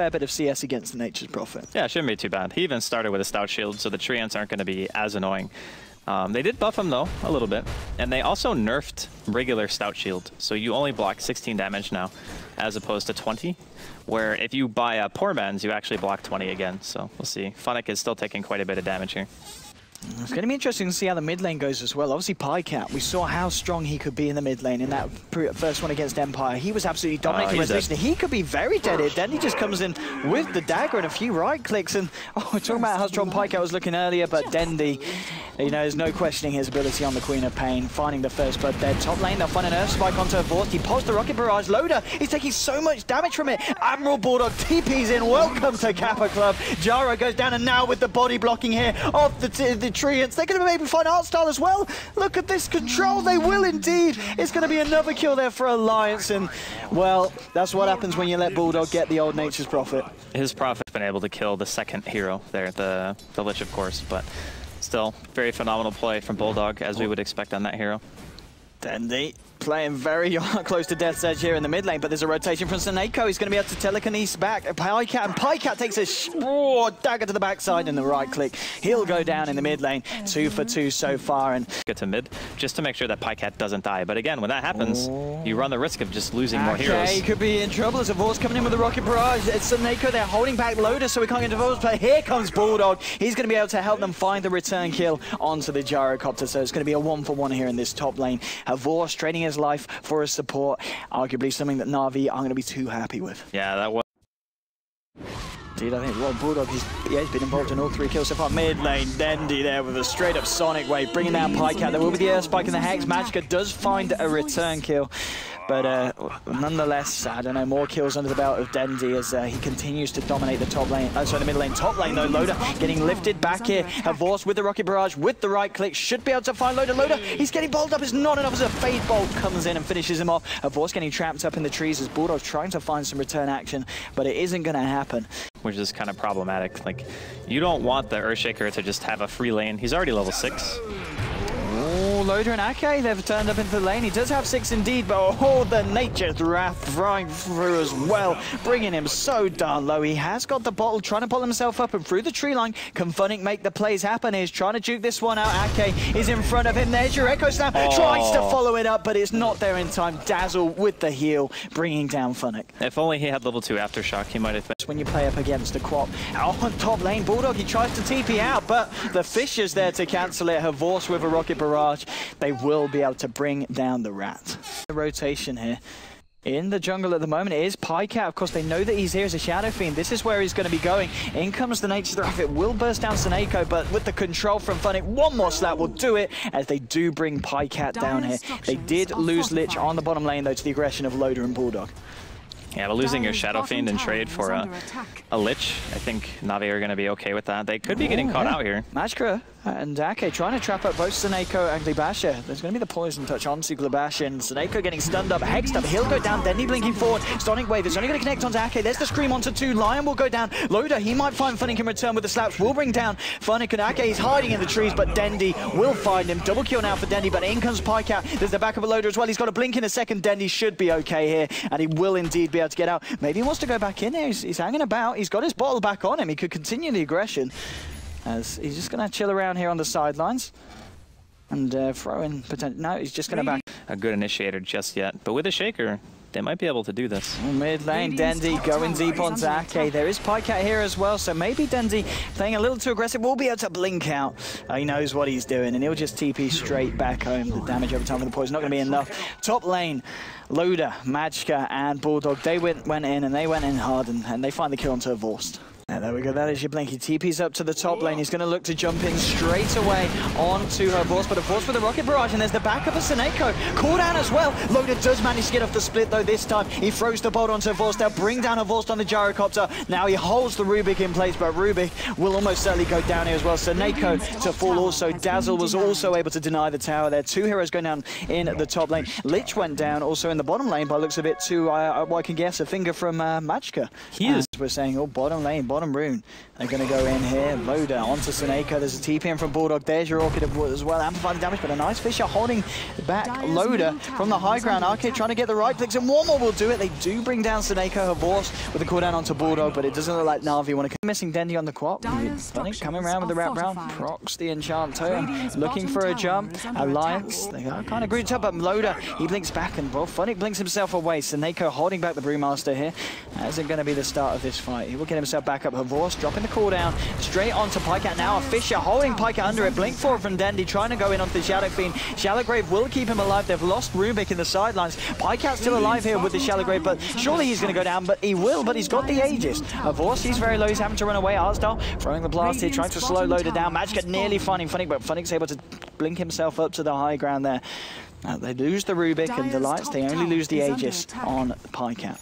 fair bit of CS against the Nature's Prophet. Yeah, it shouldn't be too bad. He even started with a stout shield, so the treants aren't going to be as annoying. They did buff him though, a little bit. And they also nerfed regular stout shield. So you only block 16 damage now, as opposed to 20. Where if you buy a Poor Man's, you actually block 20 again. So we'll see. Funnick is still taking quite a bit of damage here. It's going to be interesting to see how the mid lane goes as well. Obviously, Pycat, we saw how strong he could be in the mid lane in that first one against Empire. He was absolutely dominating resolution. He could be very dead here. Then he just comes in with the dagger and a few right clicks. And we're talking about how strong Pycat was looking earlier, but Dendi, you know, there's no questioning his ability on the Queen of Pain, finding the first blood there. Top lane, they'll find an Earth Spike onto Vorst. He pulls the Rocket Barrage. Loader, he's taking so much damage from it. Admiral Bulldog TP's in. Welcome to Kappa Club. Jaro goes down, and now with the body blocking here of the treants, they're going to maybe find Artstyle as well. Look at this control. They will indeed. It's going to be another kill there for Alliance. And, well, that's what happens when you let Bulldog get the old Nature's Prophet. His Prophet's been able to kill the second hero there, the Lich, of course. But still, very phenomenal play from Bulldog, as we would expect on that hero. Dendi playing very close to death's edge here in the mid lane, but there's a rotation from Snako. He's going to be able to telekinesis back. Pycat, and Pycat takes a dagger to the backside and the right click. He'll go down in the mid lane. 2 for 2 so far. And get to mid, just to make sure that Pycat doesn't die. But again, when that happens, you run the risk of just losing more heroes. He could be in trouble as Vorst coming in with the Rocket Barrage. It's Snako, they're holding back Loader, so we can't get divorced. But here comes Bulldog. He's going to be able to help them find the return kill onto the Gyrocopter. So it's going to be a 1-for-1 here in this top lane. Vorst trading his life for a support, arguably something that Navi aren't going to be too happy with. Yeah, that was. Indeed, I think Bulldog, he's been involved in all 3 kills so far. Mid lane, Dendi there with a straight up Sonic Wave, bringing down Pycat. There will be the Earth Spike and the Hex. Magicka does find a return kill. But nonetheless, I don't know, more kills under the belt of Dendi as he continues to dominate the top lane. Sorry, the mid lane. Top lane, though, Loader getting lifted back here. Vorst with the Rocket Barrage, with the right click, should be able to find Loader. Loader, he's getting bowled up. It's not enough as a Fade Bolt comes in and finishes him off. Vorst getting trapped up in the trees as Bulldog's trying to find some return action, but it isn't going to happen. Which is kind of problematic. Like, you don't want the Earthshaker to just have a free lane. He's already level 6. Oh, Loader and Ake, they've turned up into the lane. He does have 6 indeed, but oh, the Nature's Wrath throwing through as well, bringing him so darn low. He has got the bottle, trying to pull himself up and through the tree line. Can Funnick make the plays happen? He's trying to juke this one out. Ake is in front of him. There's your Echo Slam. Tries to follow it up, but it's not there in time. Dazzle with the heal, bringing down Funnick. If only he had level 2 Aftershock, he might have been. When you play up against the Quap. On top lane, Bulldog, he tries to TP out, but the Fisher's there to cancel it. Vorst with a Rocket Barrage. They will be able to bring down the Rat. The rotation here. In the jungle at the moment is Pycat. Of course, they know that he's here as a Shadow Fiend. This is where he's going to be going. In comes the Nature's Wrath. It will burst down Snako, but with the control from Funnick, one more slap will do it as they do bring Pycat down here. They did lose Lich on the bottom lane, though, to the aggression of Loader and Bulldog. Yeah, but losing your Shadow Fiend in trade for a Lich, I think Navi are going to be okay with that. They could be getting caught out here. Magicka and Ake trying to trap up both Snako and Glebasha. There's going to be the poison touch onto Glebasha, and Snako getting stunned up, hexed up. He'll go down, Dendi blinking forward. Sonic Wave is only going to connect onto Ake. There's the scream onto 2. Lion will go down. Loader, he might find Funnick in return with the slaps. Will bring down Funnick, and Ake is hiding in the trees, but Dendi will find him. Double kill now for Dendi, but in comes Pycat. There's the back of a Loader as well. He's got a blink in a second. Dendi should be okay here, and he will indeed be able to get out. Maybe he wants to go back in here. He's hanging about. He's got his bottle back on him. He could continue the aggression, as he's just going to chill around here on the sidelines and throw in potential. No, he's just going to back. A good initiator just yet, but with a Shaker, they might be able to do this. Mid lane, Dendi going deep onto Ake. There is Pycat here as well, so maybe Dendi playing a little too aggressive will be able to blink out. He knows what he's doing, and he'll just TP straight back home. The damage over time from the poison not going to be enough. Top lane, Loader, Magicka, and Bulldog, they went in, and they went in hard, and they find the kill onto Vorst. There we go, that is your Blinky. TP's up to the top lane. He's going to look to jump in straight away onto her Vorst, but a Vorst with a Rocket Barrage, and there's the backup of Snako. Called down as well. Loader does manage to get off the split, though, this time. He throws the bolt onto Vorst. They'll bring down a Vorst on the Gyrocopter. Now he holds the Rubik in place, but Rubik will almost certainly go down here as well. Snako to fall also. Dazzle was also able to deny the tower there. 2 heroes going down in the top lane. Lich went down also in the bottom lane, by looks of it, to, what I can guess, a finger from Magicka. He is. We're saying, oh, bottom lane. bottom rune. They're going to go in here. Loader onto Seneko. There's a TP in from Bulldog. There's your Orchid as well. Amplifying the damage, but a nice Fisher holding back Loader from the high ground. Arcade trying to get the right clicks, and one more will do it. They do bring down Seneko, her Vorce, with a cooldown onto Bulldog, but it doesn't look like Navi want to. Missing Dendi on the quad. Funny coming around with the wrap round. Procs the enchant tome. Looking for a jump. Alliance. They are kind of grouped up, but Loader, he blinks back, and well, Funny blinks himself away. Seneko holding back the Brewmaster here. That isn't going to be the start of this fight. He will get himself back up. Her Vorce dropping the cooldown straight onto Pycat. Now a Fisher holding Pycat under it. Blink forward from Dendi, trying to go in onto the Shadow Fiend. Shallow Grave will keep him alive. They've lost Rubik in the sidelines. Pycat's still alive here with the Shallow Grave, but surely he's going to go down, but he will, but he's got the Aegis. Her Vorce, he's very low. He's having to run away. Artstyle throwing the blast here, trying to slow Loader down. Magic nearly finding Funny, but Funny's able to blink himself up to the high ground there. They lose the Rubik and the Lights. They only lose the Aegis on Pycat.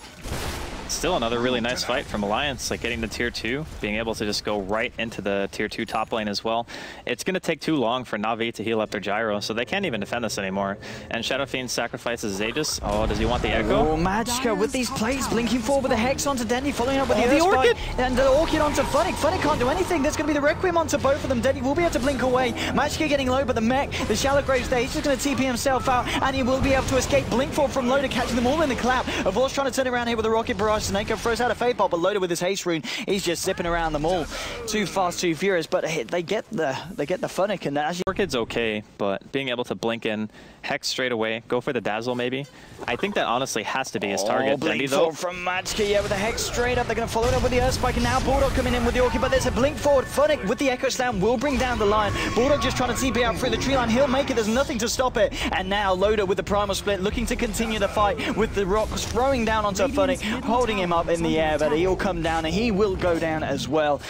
Still another really nice fight from Alliance, like getting to tier 2, being able to just go right into the tier 2 top lane as well. It's going to take too long for Navi to heal up their gyro, so they can't even defend this anymore. And Shadow Fiend sacrifices his Aegis. Oh, does he want the Echo? Oh, Magicka with these plays, blinking forward with the Hex onto Dendi, following up with the Orchid. And the Orchid onto Funnick. Funnick can't do anything. There's going to be the Requiem onto both of them. Dendi will be able to blink away. Magicka getting low, but the mech, the Shallow Graves there, he's just going to TP himself out, and he will be able to escape. Blink forward from Loader, catching them all in the clap. Vorce trying to turn around here with the Rocket Barrage. Seneko throws out a Fade Pop, but Loader with his haste rune, he's just zipping around them all. Too fast, too furious, but they get the Funnick, and as Orchid's okay, but being able to blink in, Hex straight away, go for the Dazzle maybe. I think that honestly has to be his target. Blink forward from Magicka, yeah, with the Hex straight up. They're going to follow it up with the Earth Spike, and now Bulldog coming in with the Orchid, but there's a blink forward. Funnick with the Echo Slam will bring down the line. Bulldog just trying to TP out through the tree line. He'll make it. There's nothing to stop it. And now Loader with the Primal Split, looking to continue the fight with the rocks throwing down onto Funnick, holding him up in the air, but he'll come down, and he will go down as well.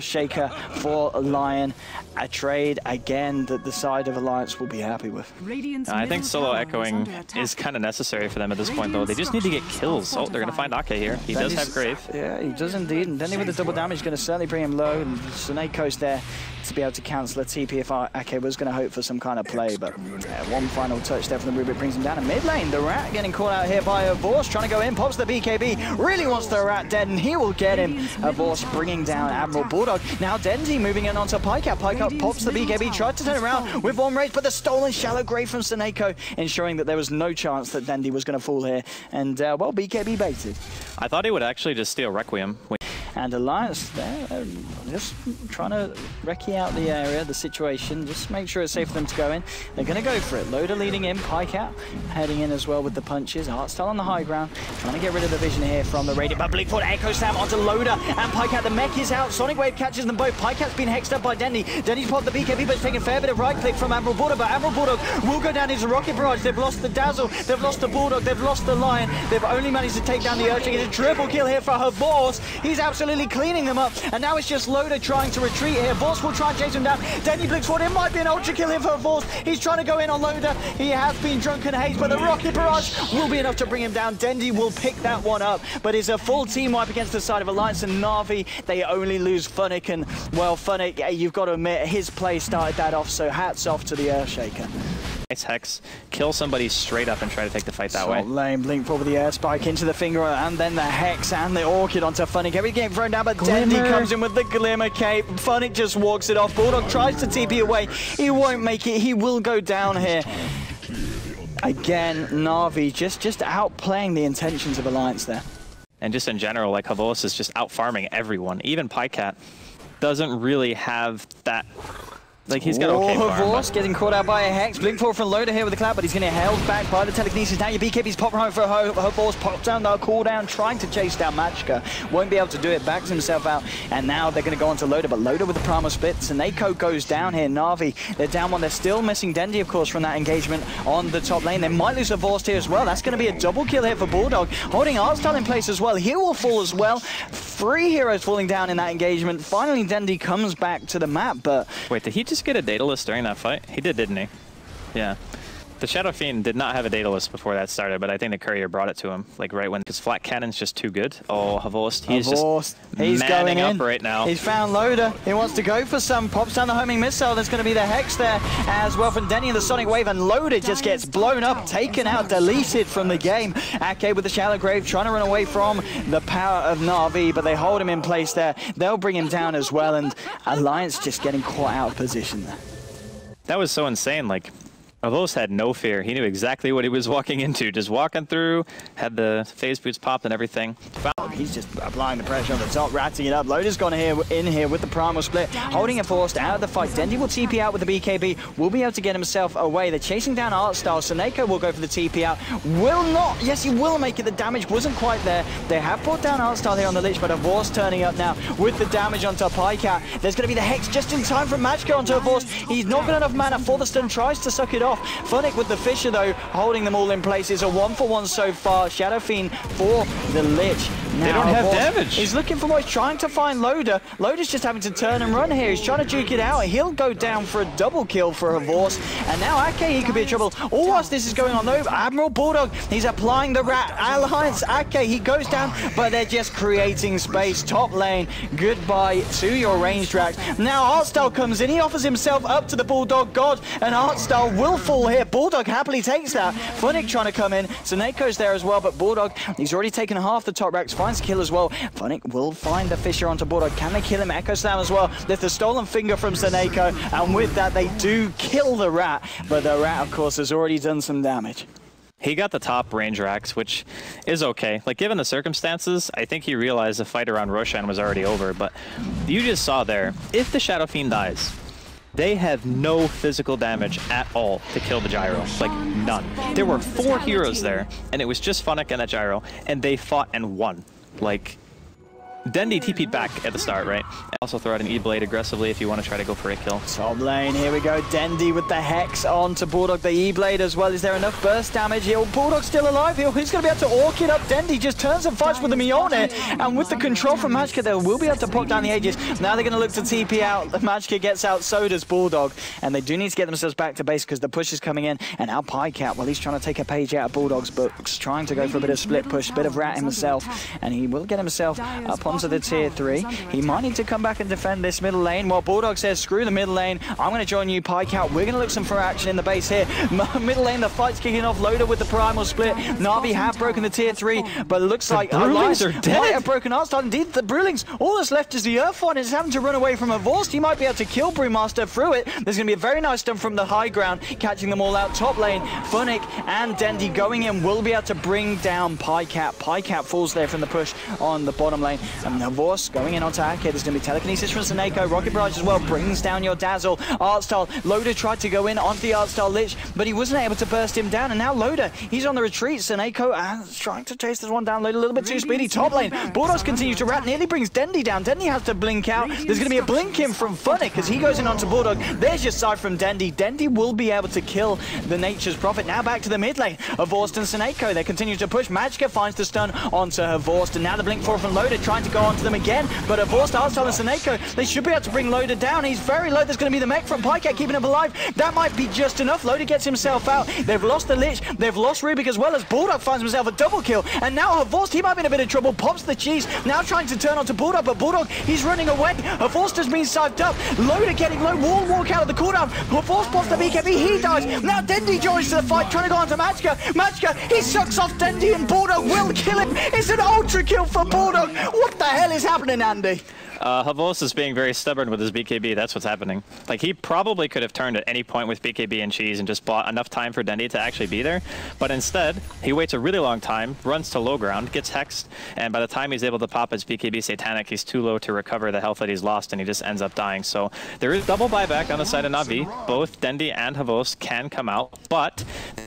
Shaker for Lion. A trade again that the side of Alliance will be happy with. I think solo echoing is kind of necessary for them at this point, though. They just need to get kills. Oh, they're going to find Ake here. He does have Grave. Yeah, he does indeed. And Dendi with the double damage is going to certainly bring him low. And Seneko's there to be able to cancel a TP if Ake was going to hope for some kind of play. But yeah, one final touch there from the Rubik brings him down. In mid lane, the Rat getting caught out here by a Vorce, trying to go in, pops the BKB. Really wants the Rat dead, and he will get him. A Vorce bringing down Admiral Bulldog. Now Dendi moving in onto Pycat. Pycat pops the BKB, tried to turn around with one raise, but the stolen Shallow Grave from Seneko, ensuring that there was no chance that Dendi was going to fall here. And, well, BKB baited. I thought he would actually just steal Requiem. And Alliance there, just trying to recce out the area, the situation, just make sure it's safe for them to go in. They're going to go for it. Loader leading in, Pycat heading in as well with the punches. Artstyle on the high ground, trying to get rid of the vision here from the Radiant. But Blink Forward Echo Slam onto Loader and Pycat. The mech is out. Sonic Wave catches them both. Pycat's been hexed up by Dendi. Dendi's popped the BKB, but it's taking a fair bit of right click from Admiral Bulldog. But Admiral Bulldog will go down his Rocket Barrage. They've lost the Dazzle, they've lost the Bulldog, they've lost the Lion. They've only managed to take down the Urchin. It's a triple kill here for her Vorce. He's absolutely cleaning them up. And now it's just Loader trying to retreat here. Vorce will try and chase him down. Dendi blinks forward. It might be an ultra kill here for Vorce. He's trying to go in on Loader. He has been drunken haze, but the Rocket Barrage will be enough to bring him down. Dendi will pick that one up, but it's a full team wipe against the side of Alliance, and Navi, they only lose Funnick, and well, Funnick, you've got to admit, his play started that off, so hats off to the Earthshaker. Nice Hex, kill somebody straight up and try to take the fight that way. Lane, blink forward with the air spike into the finger, and then the Hex and the Orchid onto Funnick. Every game thrown down, but Dendi comes in with the Glimmer Cape. Funnick just walks it off. Bulldog tries to TP away. He won't make it. He will go down here. Again, Navi just outplaying the intentions of Alliance there. And just in general, like Havos is just out farming everyone. Even Pycat doesn't really have that. Like, he's got okay farm. Vorce getting caught out by a Hex. Blink forward from Loader here with the cloud, but he's going to get held back by the telekinesis. Now your BKB's popping home for her Vorce, pops down the cooldown, trying to chase down Magicka. Won't be able to do it, backs himself out, and now they're going to go on to Loader, but Loader with the Primal Split. Seneko goes down here. Navi, they're down one. They're still missing Dendi, of course, from that engagement on the top lane. They might lose a Vorce here as well. That's going to be a double kill here for Bulldog. Holding Artstyle in place as well. He will fall as well. 3 heroes falling down in that engagement. Finally, Dendi comes back to the map, but... Wait, did he just get a Daedalus during that fight? He did, didn't he? Yeah. The Shadow Fiend did not have a Daedalus before that started, but I think the Courier brought it to him, like right when, because Flat Cannon's just too good. Oh, Havost, he's manning up right now. He's found Loader. He wants to go for some, pops down the homing missile. There's going to be the Hex there as well from Denny and the Sonic Wave, and Loader just gets blown up, taken out, deleted from the game. Ake with the Shallow Grave trying to run away from the power of Navi, but they hold him in place there. They'll bring him down as well, and Alliance just getting caught out of position there. That was so insane. Like, Avos had no fear. He knew exactly what he was walking into. Just walking through, had the phase boots popped and everything. He's just applying the pressure on the top, ratting it up. Loader's gone in here with the primal split, holding it forced out of the fight. Dendy will TP out with the BKB, will be able to get himself away. They're chasing down Artstyle. Seneko will go for the TP out. Will not. Yes, he will make it. The damage wasn't quite there. They have brought down Artstyle here on the Lich, but Avos turning up now with the damage onto Pycat. There's going to be the Hex just in time from Matchka onto Avos. He's not got enough mana for the stun, tries to suck it off. Funnick with the Fisher, though, holding them all in place. It's a 1-for-1 so far. Shadow Fiend for the Lich. Now, they don't have damage. He's looking for more. He's trying to find Loader. Loader's just having to turn and run here. He's trying to juke it out. He'll go down for a double kill for Havors. And now Ake, he could be in trouble. All whilst this is going on, though, Admiral Bulldog, he's applying the rat. Alliance, Ake, he goes down, but they're just creating space. Top lane, goodbye to your ranged racks. Now Artstyle comes in. He offers himself up to the Bulldog God, and Artstyle will fall here. Bulldog happily takes that. Funnick trying to come in. Seneko's there as well, but Bulldog, he's already taken half the top racks. Finds kill as well. Funnick will find the Fisher onto Bulldog. Can they kill him? Echo Slam as well. There's the stolen finger from Seneko, and with that they do kill the rat, but the rat of course has already done some damage. He got the top range racks, which is okay. Like, given the circumstances, I think he realized the fight around Roshan was already over, but you just saw there, if the Shadow Fiend dies, they have no physical damage at all to kill the Gyro. Like, none. There were 4 heroes there, and it was just Funnick and that Gyro, and they fought and won. Like, Dendy TP'd back at the start, right? Also throw out an E-Blade aggressively if you want to try to go for a kill. Top lane, here we go. Dendy with the Hex onto Bulldog, the E-Blade as well. Is there enough burst damage here? Bulldog's still alive here. He's going to be able to orchid up Dendy. Just turns and fights with the Mjolnir. And with the control from Matchka, they will be able to pop down the Aegis. Now they're going to look to TP out. Matchka gets out, so does Bulldog. And they do need to get themselves back to base because the push is coming in. And now Pycat, well, he's trying to take a page out of Bulldog's books, trying to go for a bit of split push, bit of rat himself. And he will get himself up onto the tier 3. He might need to come back and defend this middle lane. While Bulldog says, screw the middle lane, I'm going to join you, Pycat. We're going to look some for action in the base here. Middle lane, the fight's kicking off. Loader with the primal split. Navi have broken the tier 3, but it looks like Brewlings are dead. Might have broken Artstyle. Indeed, the Brewlings, all that's left is the Earth one. It's having to run away from a Vorst. He might be able to kill Brewmaster through it. There's going to be a very nice stun from the high ground, catching them all out. Top lane, Funnick and Dendy going in will be able to bring down Pycat. Pycat falls there from the push on the bottom lane. And the Vorst going in onto Ake. There's going to be telekinesis from Seneko. Rocket Barrage as well brings down your Dazzle. Artstyle, Loader tried to go in onto the Artstyle Lich, but he wasn't able to burst him down. And now Loader, he's on the retreat. Seneko trying to chase this one down. Loader a little bit too speedy. Top lane, Bulldogs continue to rat. Nearly brings Dendy down. Dendy has to blink out. There's going to be a blink in from Funnick as he goes in onto Bulldog. There's your side from Dendy. Dendy will be able to kill the Nature's Prophet. Now back to the mid lane of Vorst and Seneko. They continue to push. Magicka finds the stun onto her Vorst. And now the blink 4 from Loader trying to go onto them again. But a Vorst, Artstyle and Seneko, they should be able to bring Loader down. He's very low. There's going to be the mech from Pycat keeping him alive. That might be just enough. Loader gets himself out. They've lost the Lich. They've lost Rubik as well as Bulldog finds himself a double kill. And now Havorst, he might be in a bit of trouble. Pops the cheese. Now trying to turn onto Bulldog, but Bulldog, he's running away. Havorst has been siped up. Loader getting low. Wall walk out of the cooldown. Havorst pops the BKB. He dies. Now Dendy joins to the fight, trying to go onto Magicka. Magicka, he sucks off Dendy and Bulldog will kill him. It's an ultra kill for Bulldog. What the hell is happening, Andy? Havos is being very stubborn with his BKB. That's what's happening. Like, he probably could have turned at any point with BKB and cheese and just bought enough time for Dendy to actually be there. But instead, he waits a really long time, runs to low ground, gets hexed, and by the time he's able to pop his BKB Satanic, he's too low to recover the health that he's lost, and he just ends up dying. So there is double buyback on the side of Navi. Both Dendy and Havos can come out, but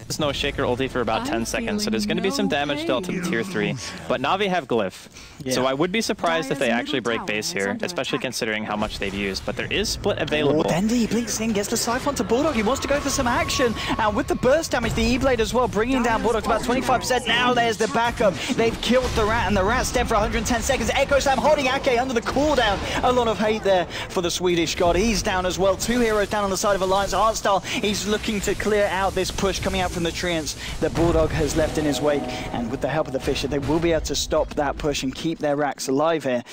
There's no Shaker ulti for about 10 seconds, so there's going to be some damage dealt to the tier 3. But Navi have Glyph, so I would be surprised if they actually break base here, especially considering how much they've used. But there is split available. Dendi blinks in, gets the Siphon to Bulldog. He wants to go for some action. And with the burst damage, the E-Blade as well, bringing down Bulldog to about 25%. Now there's the backup. They've killed the Rat, and the Rat's dead for 110 seconds. Echo Slam holding Ake under the cooldown. A lot of hate there for the Swedish god. He's down as well. 2 heroes down on the side of Alliance. Artstyle, he's looking to clear out this push coming out from the Treants that Bulldog has left in his wake, and with the help of the Fisher, they will be able to stop that push and keep their racks alive here.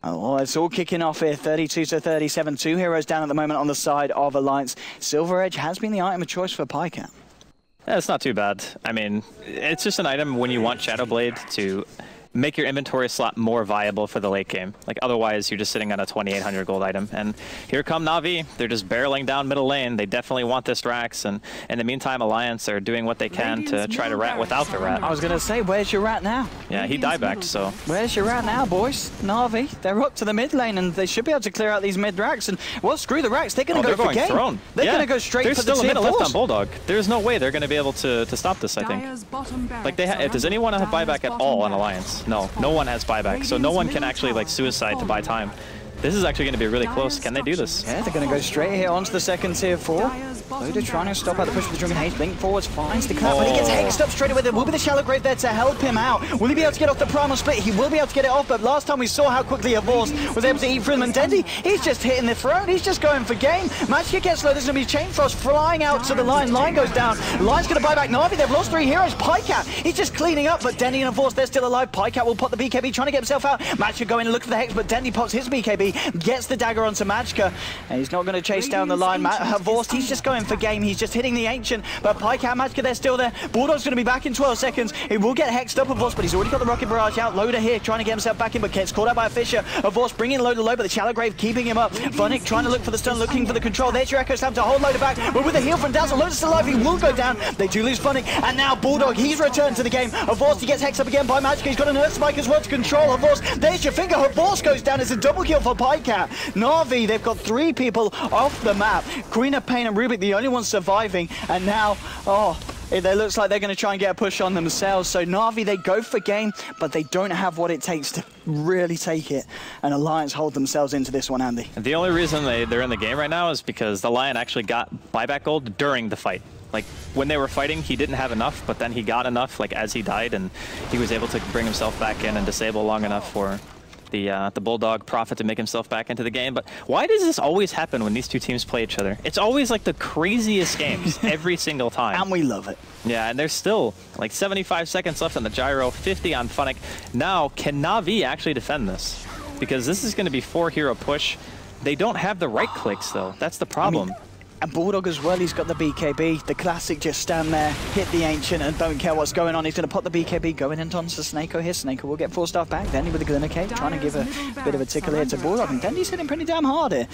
Oh, it's all kicking off here, 32-37, 2 heroes down at the moment on the side of Alliance. Silver Edge has been the item of choice for PyCat. Yeah, it's not too bad. I mean, it's just an item when you want Shadowblade to make your inventory slot more viable for the late game. Like, otherwise, you're just sitting on a 2,800 gold item. And here come Navi. They're just barreling down middle lane. They definitely want this Rax. And in the meantime, Alliance are doing what they can to try to rat without the Rat. I was going to say, where's your Rat now? Yeah, he diebacked, so. Where's your Rat now, boys? Navi, they're up to the mid lane, and they should be able to clear out these mid Racks. And, well, screw the Racks. They're going to go for game. Throne. They're going to go straight for the There's still a minute left on Bulldog. Bulldog. There's no way they're going to be able to stop this, I think. Like, if does anyone have buyback at all on Alliance? No. No one has buyback, so no one can actually like suicide to buy time. This is actually going to be really close. Can they do this? Yeah, they're going to go straight here onto the second tier 4. Loda trying to stop out the push with the Drunken Haze. Blink forwards, finds the clap, but he gets hexed up straight away. There will be the Shallow Grave there to help him out. Will he be able to get off the Primal Split? He will be able to get it off, but last time we saw how quickly Avors was able to eat through them. And Dendi, he's just hitting the throat. He's just going for game. MatchID gets low. There's going to be Chain Frost flying out to the line. Line goes down. Line's going to buy back Navi. They've lost 3 heroes. PyCat, he's just cleaning up, but Dendi and Avors, they're still alive. PyCat will pop the BKB, trying to get himself out. MatchID going to look for the Hex, but Dendi pops his BKB, gets the dagger onto Magka, and he's not going to chase down the line. Avors, he's just going for game. He's just hitting the Ancient, but PyCat, Magka, they're still there. Bulldog's going to be back in 12 seconds. He will get hexed up, Avors, but he's already got the Rocket Barrage out. Loda here, trying to get himself back in, but gets caught out by a Fisher. Avors bringing Loda low, but the Shallow Grave keeping him up. Funnick trying to look for the stun, looking for the control. There's your Echo Slam to hold Loda back, but with a heal from Dazzle, Loda's still alive. He will go down. They do lose Funnick, and now Bulldog, he's returned to the game. Avors, he gets hexed up again by Magka. He's got an Earth Spike as well to control Avors. There's your finger. Avors goes down. It's a double kill for PyCat. Navi, they've got 3 people off the map. Queen of Pain and Rubik, the only ones surviving, and now, it looks like they're going to try and get a push on themselves. So Navi, they go for game, but they don't have what it takes to really take it. And Alliance hold themselves into this one, Andy. The only reason they're in the game right now is because the Lion actually got buyback gold during the fight. Like, when they were fighting, he didn't have enough, but then he got enough, like, as he died, and he was able to bring himself back in and disable long enough for the Bulldog Prophet to make himself back into the game. But why does this always happen when these two teams play each other? It's always like the craziest games every single time. And we love it. Yeah, and there's still like 75 seconds left on the gyro, 50 on Funnick. Now, can Navi actually defend this? Because this is going to be 4 hero push. They don't have the right clicks though. That's the problem. And Bulldog as well, he's got the BKB. The classic, just stand there, hit the Ancient, and don't care what's going on. He's going to pop the BKB, going into Snako here. Snako will get 4 staff back. Dendi with the Glimmer Cape, trying to give a bit of a tickle here to Bulldog. And Dendi's hitting pretty damn hard here.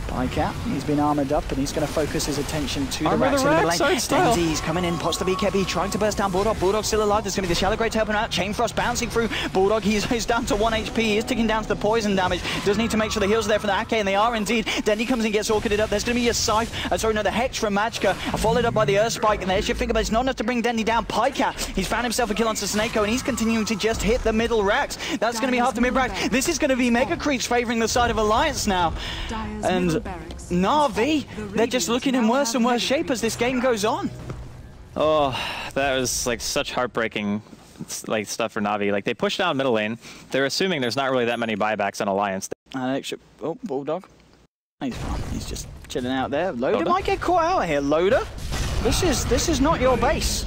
PyCat, he's been armored up, and he's going to focus his attention to the Racks in the lane. Dendi's coming in, pops the BKB, trying to burst down Bulldog. Bulldog's still alive. There's going to be the Shallow Grave to help him out. Chain Frost bouncing through. Bulldog, he's down to 1 HP. He is ticking down to the poison damage. Does need to make sure the heals are there for the Ake, and they are indeed. Dendi comes in, gets orchided up. There's going to be a Scythe. The Hex from Magka, followed up by the Earth Spike, and there's your finger, but it's not enough to bring Dendi down. PyCat, he's found himself a kill onto Snako, and he's continuing to just hit the middle Racks. That's going to be half the mid Racks. This is going to be Mega Creeps favoring the side of Alliance now. And Navi, they're just looking in worse and worse shape as this game goes on. Oh, that was like such heartbreaking like stuff for Navi. Like, they push down middle lane. They're assuming there's not really that many buybacks on Alliance. Bulldog. He's fine. He's just chilling out there. Loda might get caught out here. Loda, this is not your base.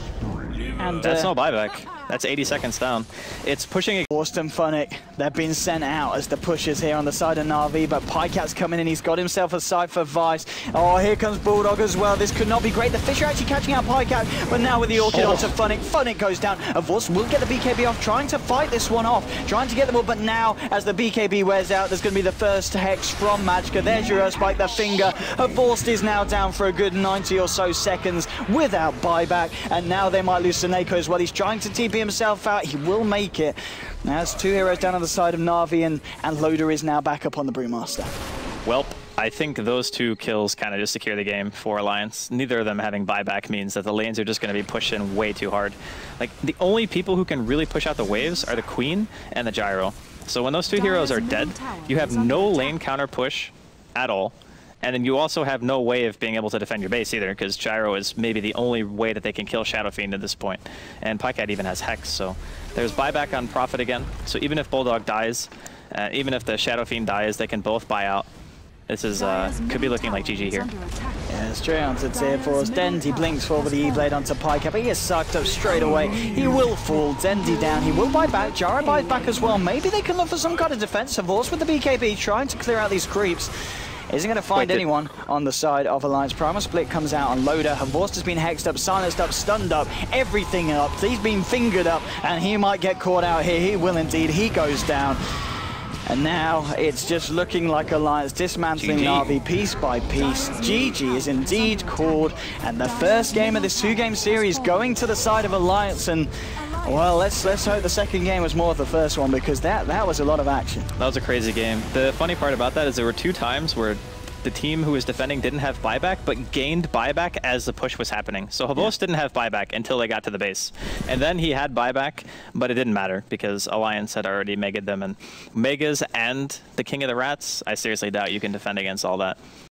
And that's no buyback. That's 80 seconds down. It's pushing. Austin Funnick, they're being sent out as the pushers here on the side of Navi, but PyCat's coming in. He's got himself a Cypher Vice. Oh, here comes Bulldog as well. This could not be great. The Fisher actually catching out PyCat, but now with the Orchid onto Funnick. Funnick goes down. Avors will get the BKB off, trying to fight this one off, trying to get them all, but now as the BKB wears out, there's going to be the first Hex from Magka. There's your Earth Spike, the finger. Avors is now down for a good 90 or so seconds without buyback, and now they might lose Snako as well. He's trying to TP himself out. He will make it. Now there's 2 heroes down on the side of Navi, and Loda is now back up on the Brewmaster. Welp. I think those 2 kills kind of just secure the game for Alliance. Neither of them having buyback means that the lanes are just going to be pushing way too hard. Like, the only people who can really push out the waves are the Queen and the Gyro. So when those 2 heroes are dead, you have no lane counter push at all. And then you also have no way of being able to defend your base either, because Gyro is maybe the only way that they can kill Shadow Fiend at this point. And PyCat even has Hex, so there's buyback on Prophet again. So even if Bulldog dies, even if the Shadow Fiend dies, they can both buy out. This is could be looking like GG here. Yeah, straight onto tier 4. Dendy blinks forward with the E-Blade onto PyCat, but he is sucked up straight away. He will fall. Dendy down. He will buy back. Gyro buys back as well. Maybe they can look for some kind of defense. Havors with the BKB trying to clear out these creeps. Isn't going to find anyone on the side of Alliance. Primal Split comes out on Loader. Havors has been hexed up, silenced up, stunned up, everything up. He's been fingered up, and he might get caught out here. He will indeed. He goes down. And now it's just looking like Alliance dismantling Navi piece by piece. GG is indeed called, and the first game of this 2-game series going to the side of Alliance. And well, let's hope the second game was more of the first one, because that was a lot of action. That was a crazy game. The funny part about that is there were 2 times where the team who was defending didn't have buyback, but gained buyback as the push was happening. So Havos didn't have buyback until they got to the base. And then he had buyback, but it didn't matter because Alliance had already mega'd them. And Megas and the King of the Rats, I seriously doubt you can defend against all that.